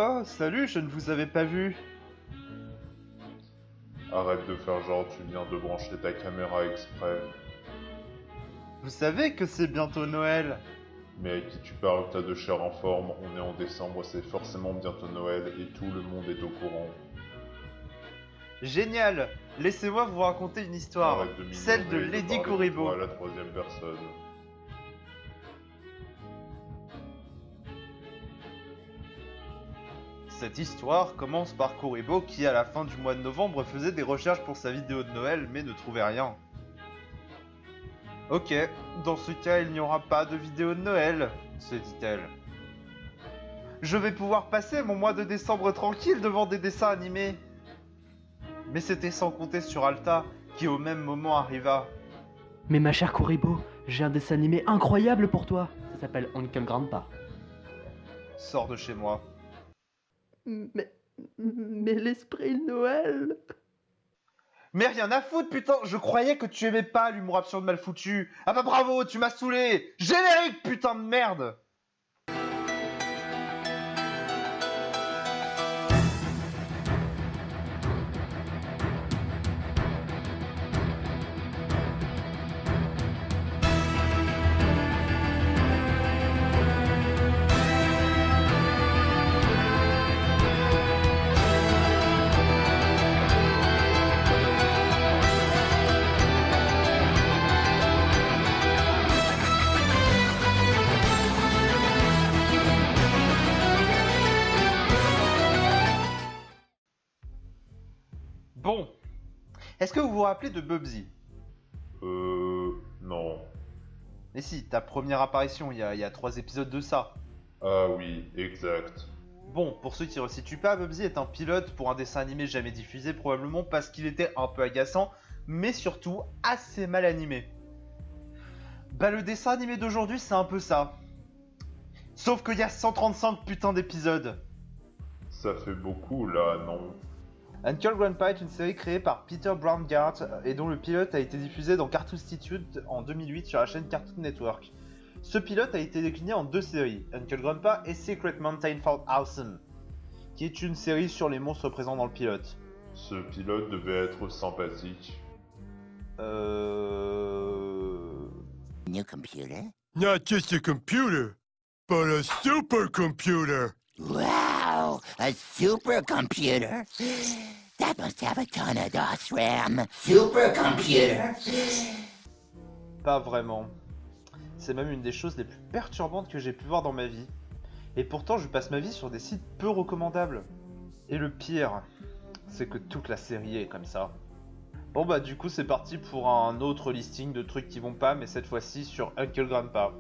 Oh, salut, je ne vous avais pas vu. Arrête de faire genre tu viens de brancher ta caméra exprès. Vous savez que c'est bientôt Noël. Mais à qui tu parles, t'as de chair en forme, on est en décembre, c'est forcément bientôt Noël et tout le monde est au courant. Génial. Laissez-moi vous raconter une histoire. Arrête de m'ignorer, Celle de Lady parler de Kuribo. toi à la troisième personne. Cette histoire commence par Kuribo qui, à la fin du mois de novembre, faisait des recherches pour sa vidéo de Noël mais ne trouvait rien. Ok, dans ce cas, il n'y aura pas de vidéo de Noël, se dit-elle. Je vais pouvoir passer mon mois de décembre tranquille devant des dessins animés. Mais c'était sans compter sur Alta, qui au même moment arriva. Mais ma chère Kuribo, j'ai un dessin animé incroyable pour toi. Ça s'appelle Uncle Grandpa. Sors de chez moi. Mais l'esprit de Noël. Mais rien à foutre, putain. Je croyais que tu aimais pas l'humour absurde mal foutu. Ah bah bravo, tu m'as saoulé. Générique, putain de merde. Bon, est-ce que vous vous rappelez de Bubsy? Non. Mais si, ta première apparition, il y a 3 épisodes de ça. Ah oui, exact. Bon, pour ceux qui ne resituent pas, Bubsy est un pilote pour un dessin animé jamais diffusé, probablement parce qu'il était un peu agaçant, mais surtout assez mal animé. Bah le dessin animé d'aujourd'hui, c'est un peu ça. Sauf qu'il y a 135 putains d'épisodes. Ça fait beaucoup là, non? Uncle Grandpa est une série créée par Peter Braungart et dont le pilote a été diffusé dans Cartoonstitute en 2008 sur la chaîne Cartoon Network. Ce pilote a été décliné en 2 séries, Uncle Grandpa et Secret Mountain for Awesome, qui est une série sur les monstres présents dans le pilote. Ce pilote devait être sympathique. New computer? Not just a computer, but a supercomputer. Wow! A supercomputer? That must have a ton of DOS RAM. Supercomputer? Pas vraiment. C'est même une des choses les plus perturbantes que j'ai pu voir dans ma vie. Et pourtant, je passe ma vie sur des sites peu recommandables. Et le pire, c'est que toute la série est comme ça. Bon bah du coup c'est parti pour un autre listing de trucs qui vont pas, mais cette fois-ci sur Uncle Grandpa.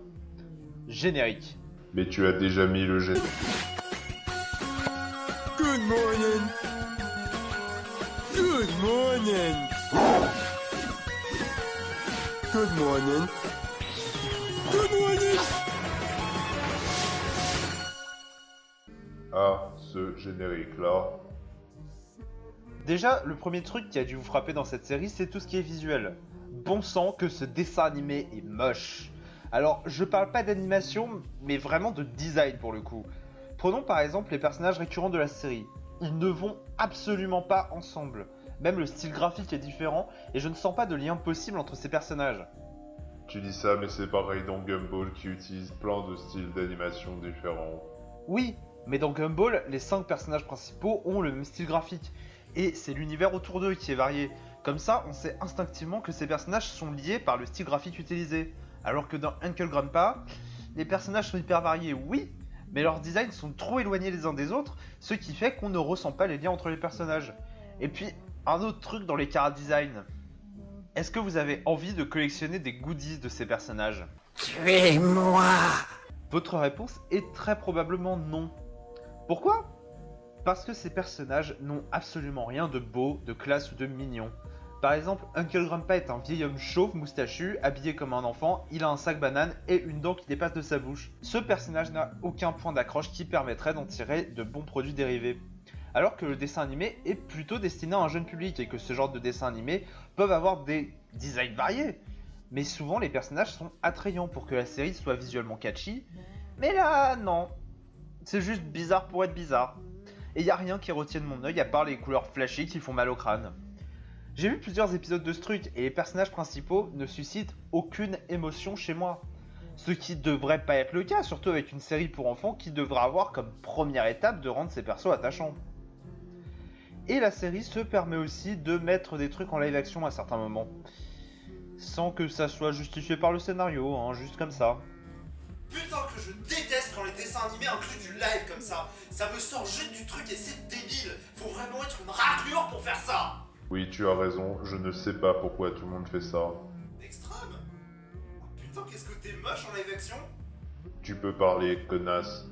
Générique. Mais tu as déjà mis le jet. Good morning. Good morning. Good morning. Good morning. Ah, ce générique-là. Déjà, le premier truc qui a dû vous frapper dans cette série, c'est tout ce qui est visuel. Bon sang que ce dessin animé est moche. Alors, je parle pas d'animation, mais vraiment de design pour le coup. Prenons par exemple les personnages récurrents de la série. Ils ne vont absolument pas ensemble. Même le style graphique est différent, et je ne sens pas de lien possible entre ces personnages. Tu dis ça, mais c'est pareil dans Gumball qui utilise plein de styles d'animation différents. Oui, mais dans Gumball, les 5 personnages principaux ont le même style graphique. Et c'est l'univers autour d'eux qui est varié. Comme ça, on sait instinctivement que ces personnages sont liés par le style graphique utilisé. Alors que dans Uncle Grandpa, les personnages sont hyper variés, oui, mais leurs designs sont trop éloignés les uns des autres, ce qui fait qu'on ne ressent pas les liens entre les personnages. Et puis, un autre truc dans les chara-design. Est-ce que vous avez envie de collectionner des goodies de ces personnages? Tuez-moi! Votre réponse est très probablement non. Pourquoi? Parce que ces personnages n'ont absolument rien de beau, de classe ou de mignon. Par exemple, Uncle Grandpa est un vieil homme chauve moustachu, habillé comme un enfant, il a un sac banane et une dent qui dépasse de sa bouche. Ce personnage n'a aucun point d'accroche qui permettrait d'en tirer de bons produits dérivés. Alors que le dessin animé est plutôt destiné à un jeune public et que ce genre de dessin animé peuvent avoir des designs variés. Mais souvent les personnages sont attrayants pour que la série soit visuellement catchy. Mais là, non. C'est juste bizarre pour être bizarre. Et y a rien qui retienne mon œil à part les couleurs flashy qui font mal au crâne. J'ai vu plusieurs épisodes de ce truc et les personnages principaux ne suscitent aucune émotion chez moi. Ce qui devrait pas être le cas, surtout avec une série pour enfants qui devrait avoir comme première étape de rendre ses persos attachants. Et la série se permet aussi de mettre des trucs en live action à certains moments. Sans que ça soit justifié par le scénario, hein, juste comme ça. Putain que je déteste quand les dessins animés incluent du live comme ça. Ça me sort juste du truc et c'est débile. Faut vraiment être une raclure pour faire ça. Oui, tu as raison, je ne sais pas pourquoi tout le monde fait ça. Extrême. Oh, putain qu'est-ce que t'es moche en live action. Tu peux parler, connasse.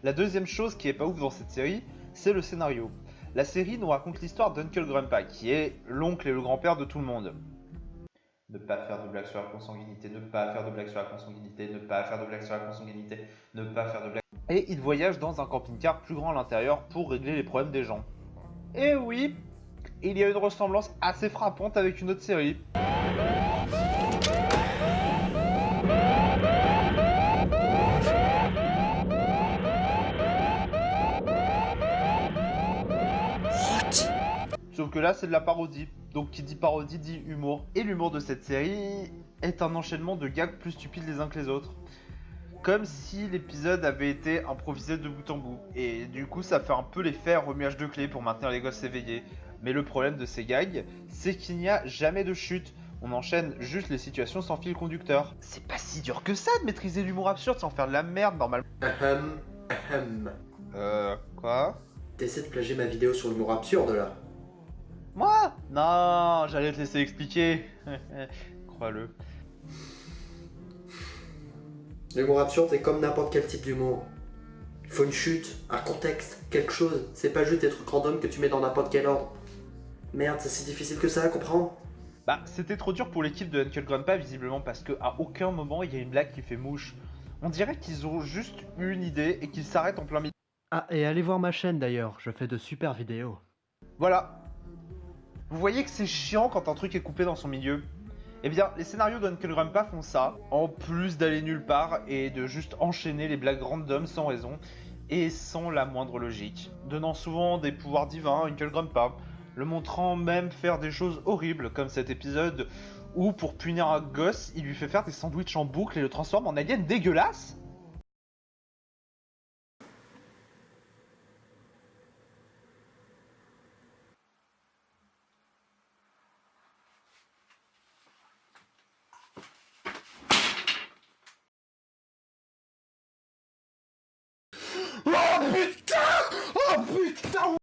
La deuxième chose qui est pas ouf dans cette série, c'est le scénario. La série nous raconte l'histoire d'Uncle Grandpa, qui est l'oncle et le grand-père de tout le monde. Ne pas faire de blagues sur la consanguinité, ne pas faire de blagues sur la consanguinité, ne pas faire de blagues sur la consanguinité, ne pas faire de blagues... Et il voyage dans un camping-car plus grand à l'intérieur pour régler les problèmes des gens. Et oui, il y a une ressemblance assez frappante avec une autre série. Sauf que là c'est de la parodie, donc qui dit parodie dit humour. Et l'humour de cette série est un enchaînement de gags plus stupides les uns que les autres. Comme si l'épisode avait été improvisé de bout en bout. Et du coup ça fait un peu l'effet remuage de clé pour maintenir les gosses éveillés. Mais le problème de ces gags, c'est qu'il n'y a jamais de chute. On enchaîne juste les situations sans fil conducteur. C'est pas si dur que ça de maîtriser l'humour absurde sans faire de la merde normalement. Quoi? T'essaies de plagier ma vidéo sur l'humour absurde là? Moi? Non, j'allais te laisser expliquer. Crois-le. L'humour absurde c'est comme n'importe quel type d'humour. Il faut une chute, un contexte, quelque chose. C'est pas juste des trucs random que tu mets dans n'importe quel ordre. Merde, c'est si difficile que ça à comprendre? Bah, c'était trop dur pour l'équipe de Uncle Grandpa visiblement parce qu'à aucun moment il y a une blague qui fait mouche. On dirait qu'ils ont juste eu une idée et qu'ils s'arrêtent en plein milieu. Ah, et allez voir ma chaîne d'ailleurs, je fais de super vidéos. Voilà. Vous voyez que c'est chiant quand un truc est coupé dans son milieu. Eh bien, les scénarios d'Uncle Grandpa font ça, en plus d'aller nulle part et de juste enchaîner les blagues random sans raison et sans la moindre logique, donnant souvent des pouvoirs divins à Uncle Grandpa, le montrant même faire des choses horribles comme cet épisode où pour punir un gosse, il lui fait faire des sandwichs en boucle et le transforme en alien dégueulasse. Oh putain!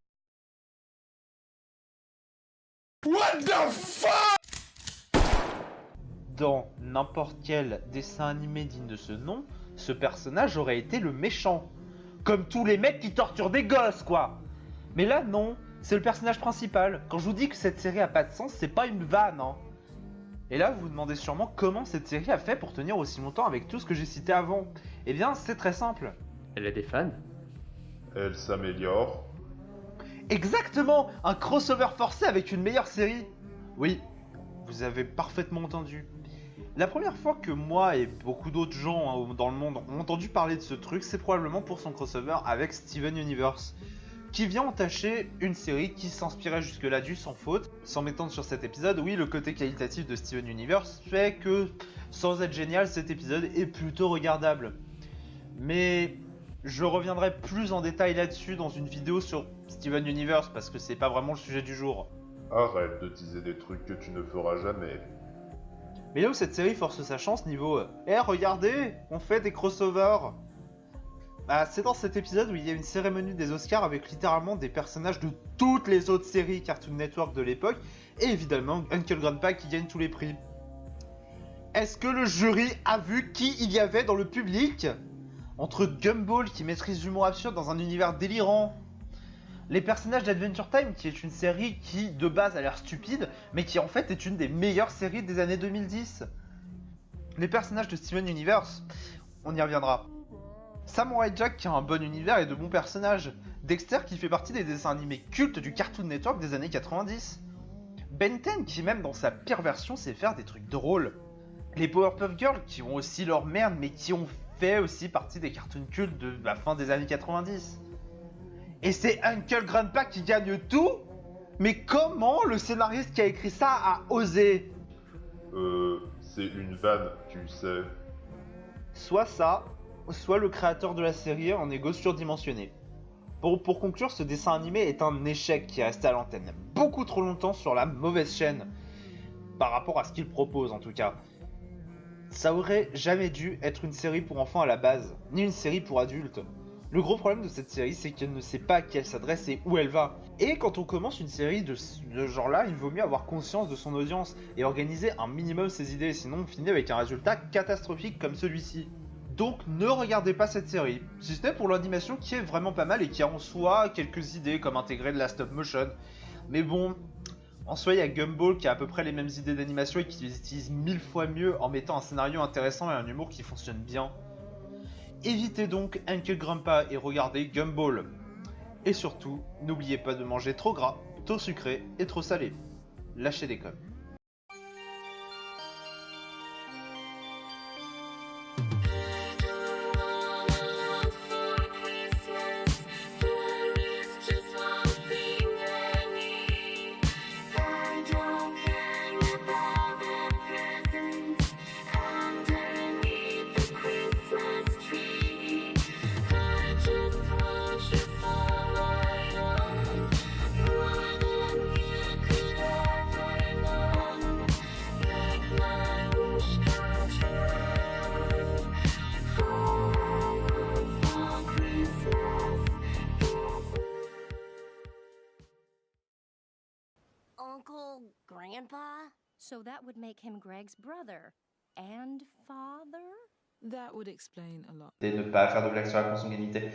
What the fuck? Dans n'importe quel dessin animé digne de ce nom, ce personnage aurait été le méchant. Comme tous les mecs qui torturent des gosses, quoi. Mais là, non, c'est le personnage principal. Quand je vous dis que cette série a pas de sens, c'est pas une vanne, hein. Et là, vous vous demandez sûrement comment cette série a fait pour tenir aussi longtemps avec tout ce que j'ai cité avant. Eh bien, c'est très simple. Elle a des fans? Elle s'améliore. Exactement, un crossover forcé avec une meilleure série. Oui, vous avez parfaitement entendu. La première fois que moi et beaucoup d'autres gens dans le monde ont entendu parler de ce truc, c'est probablement pour son crossover avec Steven Universe, qui vient entacher une série qui s'inspirait jusque-là du sans faute. Sans m'étendre sur cet épisode, oui, le côté qualitatif de Steven Universe fait que, sans être génial, cet épisode est plutôt regardable. Mais je reviendrai plus en détail là-dessus dans une vidéo sur Steven Universe, parce que c'est pas vraiment le sujet du jour. Arrête de teaser des trucs que tu ne feras jamais. Mais là où cette série force sa chance niveau regardez, on fait des crossovers. Bah, c'est dans cet épisode où il y a une cérémonie des Oscars avec littéralement des personnages de toutes les autres séries Cartoon Network de l'époque, et évidemment Uncle Grandpa qui gagne tous les prix. Est-ce que le jury a vu qui il y avait dans le public? Entre Gumball qui maîtrise l'humour absurde dans un univers délirant, les personnages d'Adventure Time qui est une série qui de base a l'air stupide mais qui en fait est une des meilleures séries des années 2010, les personnages de Steven Universe, on y reviendra, Samurai Jack qui a un bon univers et de bons personnages, Dexter qui fait partie des dessins animés cultes du Cartoon Network des années 90, Ben 10 qui même dans sa pire version sait faire des trucs drôles, les Powerpuff Girls qui ont aussi leur merde mais qui ont fait aussi partie des cartoons cultes de la fin des années 90. Et c'est Uncle Grandpa qui gagne tout? Mais comment le scénariste qui a écrit ça a osé? C'est une vanne, tu sais. Soit ça, soit le créateur de la série en égo surdimensionné. Pour conclure, ce dessin animé est un échec qui est resté à l'antenne beaucoup trop longtemps sur la mauvaise chaîne, par rapport à ce qu'il propose en tout cas. Ça aurait jamais dû être une série pour enfants à la base, ni une série pour adultes. Le gros problème de cette série, c'est qu'elle ne sait pas à qui elle s'adresse et où elle va. Et quand on commence une série de ce genre-là, il vaut mieux avoir conscience de son audience et organiser un minimum ses idées, sinon on finit avec un résultat catastrophique comme celui-ci. Donc ne regardez pas cette série, si ce n'est pour l'animation qui est vraiment pas mal et qui a en soi quelques idées comme intégrer de la stop motion. Mais bon, en soi il y a Gumball qui a à peu près les mêmes idées d'animation et qui les utilise 1000 fois mieux en mettant un scénario intéressant et un humour qui fonctionne bien. Évitez donc Uncle Grandpa et regardez Gumball. Et surtout, n'oubliez pas de manger trop gras, trop sucré et trop salé. Lâchez des coms. Uncle Grandpa? So that would make him Greg's brother and father? That would explain a lot. Et ne pas faire de blagues sur la consanguinité.